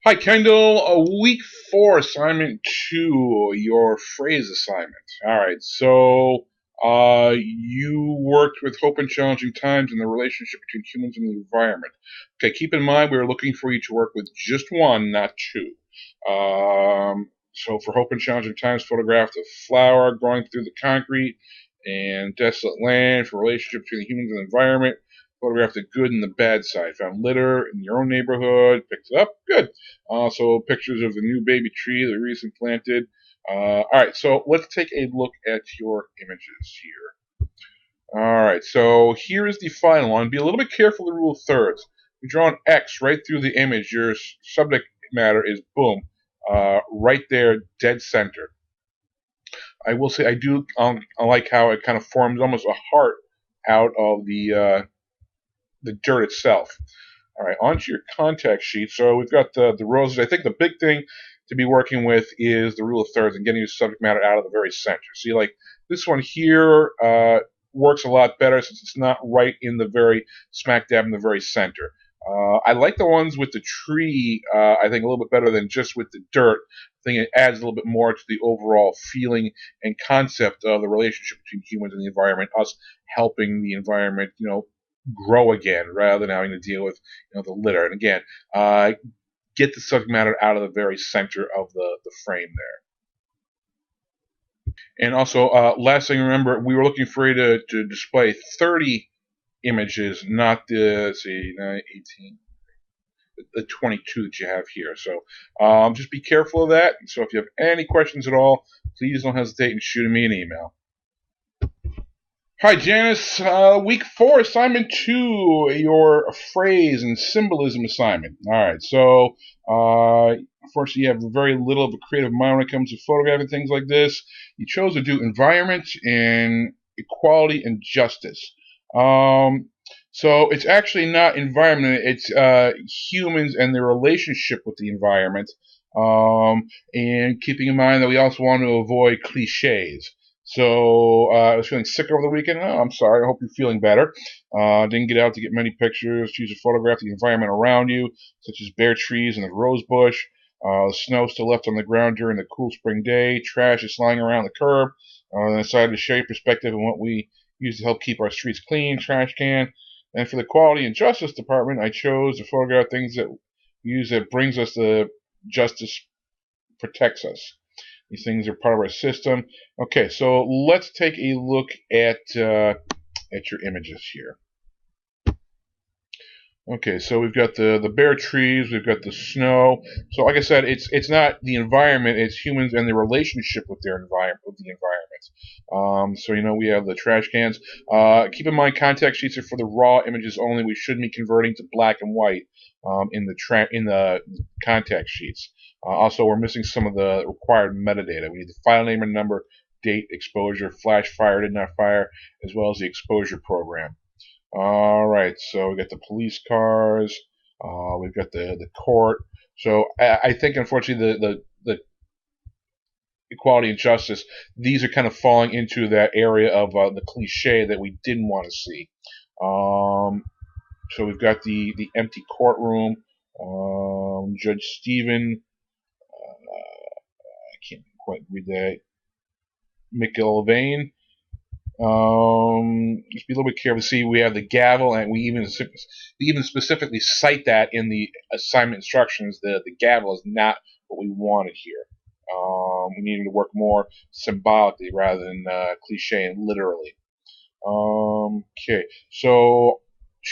Hi, Kendall. Week 4, assignment 2, your phrase assignment. All right, so you worked with hope in challenging times and the relationship between humans and the environment. Okay, keep in mind we were looking for you to work with just one, not two. So for hope in challenging times, photographed a flower growing through the concrete and desolate land. For relationship between humans and the environment, photographed the good and the bad side. Found litter in your own neighborhood, picked it up, good. Also, pictures of the new baby tree that we recently planted. All right, so let's take a look at your images here. All right, so here is the final one. Be a little bit careful of the rule of thirds. We draw an X right through the image. Your subject matter is boom, right there, dead center. I will say I like how it kind of forms almost a heart out of the dirt itself. All right, onto your contact sheet. So we've got the roses. I think the big thing to be working with is the rule of thirds and getting your subject matter out of the very center. See, like this one here works a lot better since it's not right in the very smack dab in the very center. I like the ones with the tree, I think, a little bit better than just with the dirt. I think it adds a little bit more to the overall feeling and concept of the relationship between humans and the environment, us helping the environment, grow again rather than having to deal with the litter. And again, get the subject matter out of the very center of the frame there. And also, last thing, remember, we were looking for you to display 30 images, not the, let's see, 18, the 22 that you have here. So just be careful of that. So if you have any questions at all, please don't hesitate in shooting me an email. Hi, Janice. Week 4, assignment 2, your phrase and symbolism assignment. All right, so unfortunately, you have very little of a creative mind when it comes to photographing things like this. You chose to do environment and equality and justice. So it's actually not environment, it's humans and their relationship with the environment. And keeping in mind that we also want to avoid cliches. So I was feeling sick over the weekend. Oh, I'm sorry. I hope you're feeling better. Didn't get out to get many pictures. Choose to photograph the environment around you, such as bare trees and the rose bush. Snow still left on the ground during the cool spring day. Trash is lying around the curb. I decided to share your perspective on what we use to help keep our streets clean. Trash can. And for the quality and justice department, I chose to photograph things that we use that brings us the justice, protects us. These things are part of our system. Okay, so let's take a look at your images here. Okay, so we've got the bare trees, we've got the snow. So, like I said, it's not the environment; it's humans and their relationship with their environment, with the environment. So we have the trash cans. Keep in mind, contact sheets are for the raw images only. We shouldn't be converting to black and white in the contact sheets. Also, we're missing some of the required metadata. We need the file name and number, date, exposure, flash fire, did not fire, as well as the exposure program. All right, so we got the police cars. We've got the court. So I think, unfortunately, the equality and justice, these are kind of falling into that area of the cliche that we didn't want to see. So we've got the empty courtroom. Judge Stephen, I can't quite read that. McIlvain. Just be a little bit careful. See, we have the gavel, and we even specifically cite that in the assignment instructions. The gavel is not what we wanted here. We needed to work more symbolically rather than cliche and literally. Okay, so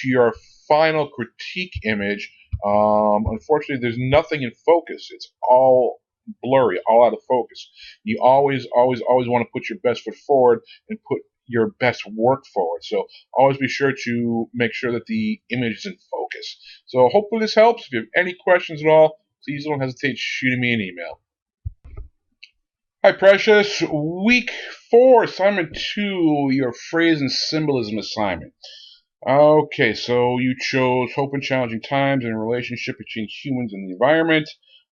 to your final critique image, unfortunately, there's nothing in focus. It's all blurry, all out of focus. You always want to put your best foot forward and put your best work forward. So always be sure to make sure that the image is in focus. So hopefully this helps. If you have any questions at all, please don't hesitate shooting me an email. Hi, Precious. Week 4, assignment 2, your phrase and symbolism assignment. Okay, so you chose hope in challenging times and a relationship between humans and the environment.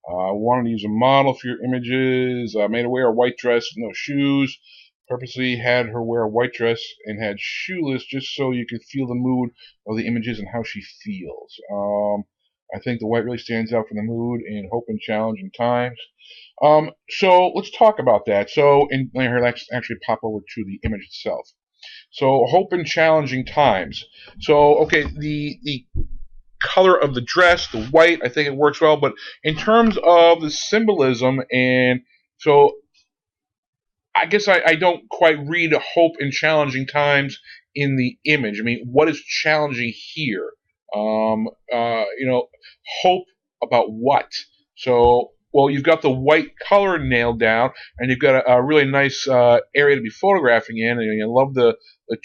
Wanted to use a model for your images. Made her wear a white dress with no shoes. Purposely had her wear a white dress and had shoeless just so you could feel the mood of the images and how she feels. I think the white really stands out for the mood in hope and challenging times. So let's talk about that. So, here, let's actually pop over to the image itself. So, hope in challenging times. So, okay, the color of the dress, the white, I think it works well. But in terms of the symbolism, and so I guess I don't quite read hope in challenging times in the image. I mean, what is challenging here? Hope about what? So, well, you've got the white color nailed down, and you've got a really nice area to be photographing in, and you love the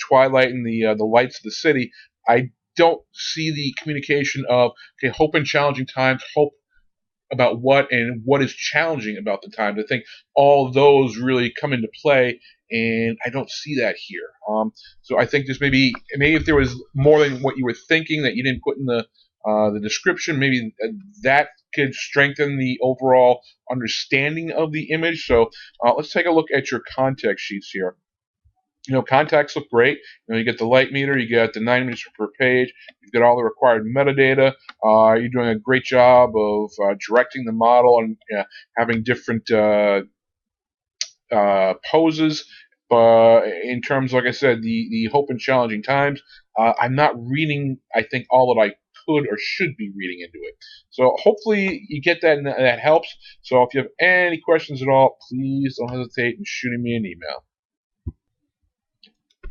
twilight and the lights of the city. I don't see the communication of, okay, hope in challenging times, hope about what and what is challenging about the times. I think all those really come into play, and I don't see that here. So I think just maybe if there was more than what you were thinking that you didn't put in the description, maybe that could strengthen the overall understanding of the image. So let's take a look at your contact sheets here. Contacts look great. You get the light meter, you got the 9 meters per page, you've got all the required metadata. You're doing a great job of directing the model and having different poses. But in terms, like I said, the hope and challenging times, I'm not reading, I think, all that I could or should be reading into it. So hopefully you get that and that helps. So if you have any questions at all, please don't hesitate in shooting me an email.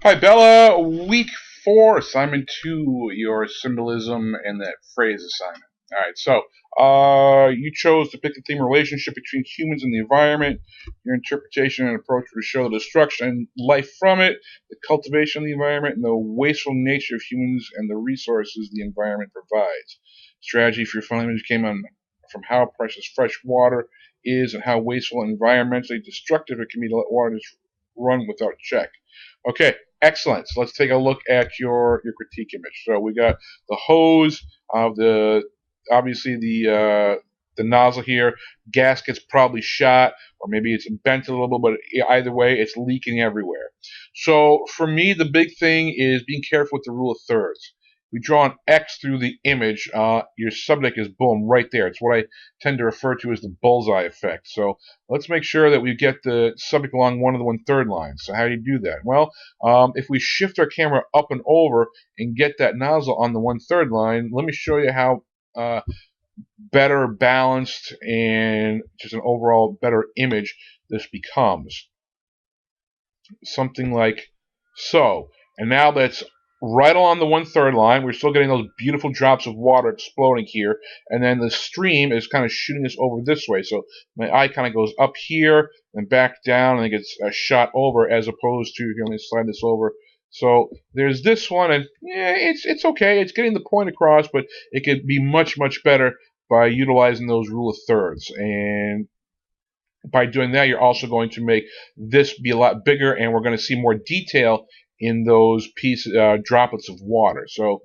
Hi, Bella. Week 4, assignment 2, your symbolism and that phrase assignment. All right, so you chose to pick the theme relationship between humans and the environment. Your interpretation and approach would show the destruction and life from it, the cultivation of the environment, and the wasteful nature of humans and the resources the environment provides. Strategy for your final image came on from how precious fresh water is and how wasteful and environmentally destructive it can be to let water just run without check. Okay, excellent. So let's take a look at your critique image. So we got the hose of obviously the nozzle here. Gasket's probably shot, or maybe it's bent a little bit, but either way, it's leaking everywhere. So for me, the big thing is being careful with the rule of thirds. We draw an X through the image, your subject is boom right there. It's what I tend to refer to as the bullseye effect. So let's make sure that we get the subject along one of the 1/3 lines. So how do you do that? Well, if we shift our camera up and over and get that nozzle on the 1/3 line, let me show you how better balanced and just an overall better image this becomes. Something like so. And now that's right along the 1/3 line. We're still getting those beautiful drops of water exploding here. And then the stream is kind of shooting us over this way. So my eye kind of goes up here and back down and it gets shot over, as opposed to, here, let me slide this over. So there's this one, and yeah, it's okay. It's getting the point across, but it could be much, much better by utilizing those rule of thirds. And by doing that, you're also going to make this be a lot bigger, and we're going to see more detail in those droplets of water. So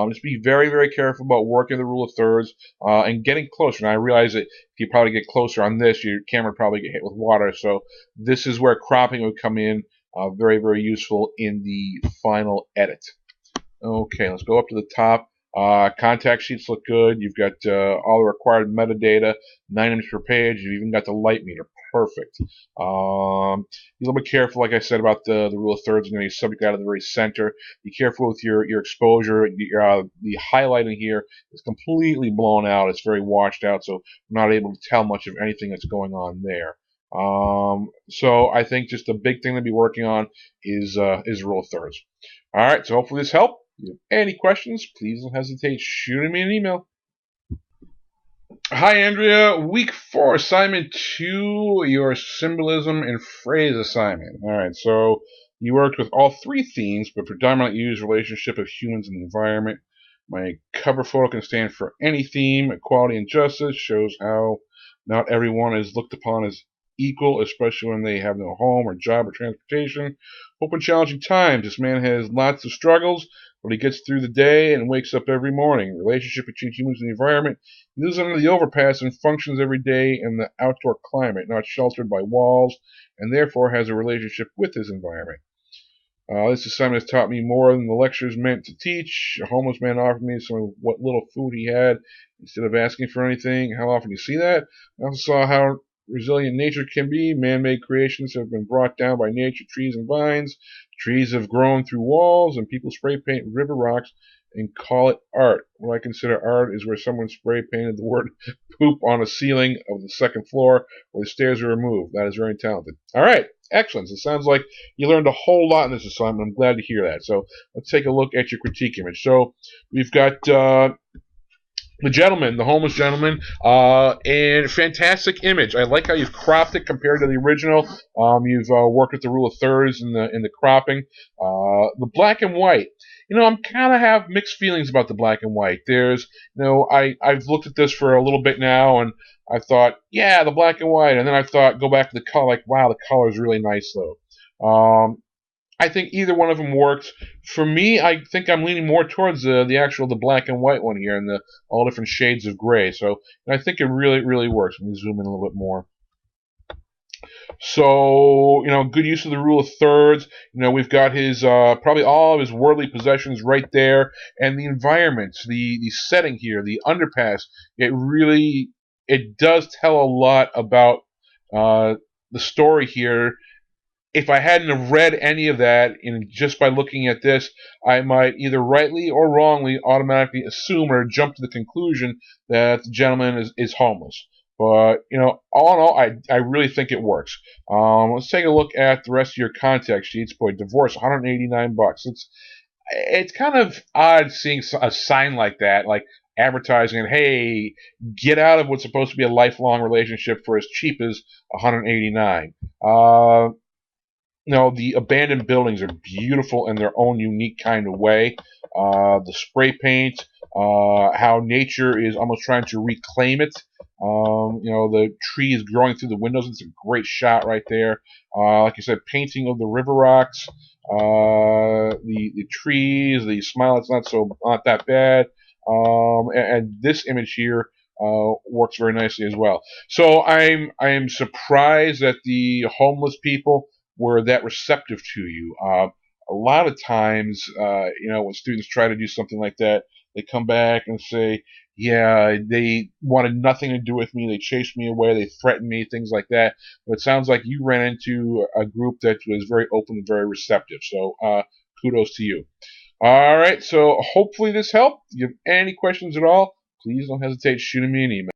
just be very, very careful about working the rule of thirds and getting closer. And I realize that if you probably get closer on this, your camera would probably get hit with water. So this is where cropping would come in, very, very useful in the final edit. Okay, let's go up to the top. Contact sheets look good. You've got all the required metadata, 9 images per page. You've even got the light meter. Perfect. Be a little bit careful, like I said, about the rule of thirds. You're going to subject out of the very center. Be careful with your exposure. The highlighting here is completely blown out. It's very washed out, so I'm not able to tell much of anything that's going on there. So I think just the big thing to be working on is rule of thirds. All right, so hopefully this helped. If you have any questions, please don't hesitate shooting me an email. Hi, Andrea. Week 4, assignment 2, your symbolism and phrase assignment. All right, so you worked with all 3 themes, but predominantly used relationship of humans and the environment. My cover photo can stand for any theme. Equality and justice shows how not everyone is looked upon as equal, especially when they have no home or job or transportation. Hope in challenging times. This man has lots of struggles, but he gets through the day and wakes up every morning. Relationship between humans and the environment. He lives under the overpass and functions every day in the outdoor climate, not sheltered by walls, and therefore has a relationship with his environment. This assignment has taught me more than the lectures meant to teach. A homeless man offered me some of what little food he had instead of asking for anything. How often you see that? I also saw how resilient nature can be. Man-made creations have been brought down by nature, trees and vines. Trees have grown through walls, and people spray paint river rocks and call it art. What I consider art is where someone spray painted the word poop on a ceiling of the second floor where the stairs are removed. That is very talented. All right, excellent. It sounds like you learned a whole lot in this assignment. I'm glad to hear that. So let's take a look at your critique image. So we've got the gentleman, the homeless gentleman, and fantastic image. I like how you've cropped it compared to the original. You've worked with the rule of thirds in the cropping. The black and white. I'm kind of have mixed feelings about the black and white. There's, I've looked at this for a little bit now, and I thought, yeah, the black and white, and then I thought, go back to the color, like, wow, the color is really nice though. I think either one of them works. For me, I think I'm leaning more towards the black and white one here, and the all different shades of gray. So I think it really, really works. Let me zoom in a little bit more. So, good use of the rule of thirds. We've got his probably all of his worldly possessions right there, and the environment, the setting here, the underpass. It does tell a lot about the story here. If I hadn't have read any of that, and just by looking at this, I might either rightly or wrongly automatically assume or jump to the conclusion that the gentleman is homeless. But, all in all, I really think it works. Let's take a look at the rest of your contact sheets. Boy, divorce, $189. It's kind of odd seeing a sign like that, like advertising, hey, get out of what's supposed to be a lifelong relationship for as cheap as $189. The abandoned buildings are beautiful in their own unique kind of way. The spray paint, how nature is almost trying to reclaim it. The trees growing through the windows. It's a great shot right there. Like you said, painting of the river rocks, the trees, the smile. It's not that bad. And this image here works very nicely as well. So I'm surprised that the homeless people were that receptive to you. A lot of times, when students try to do something like that, they come back and say, yeah, they wanted nothing to do with me. They chased me away. They threatened me, things like that. But it sounds like you ran into a group that was very open and very receptive. So kudos to you. All right, so hopefully this helped. If you have any questions at all, please don't hesitate shooting me an email.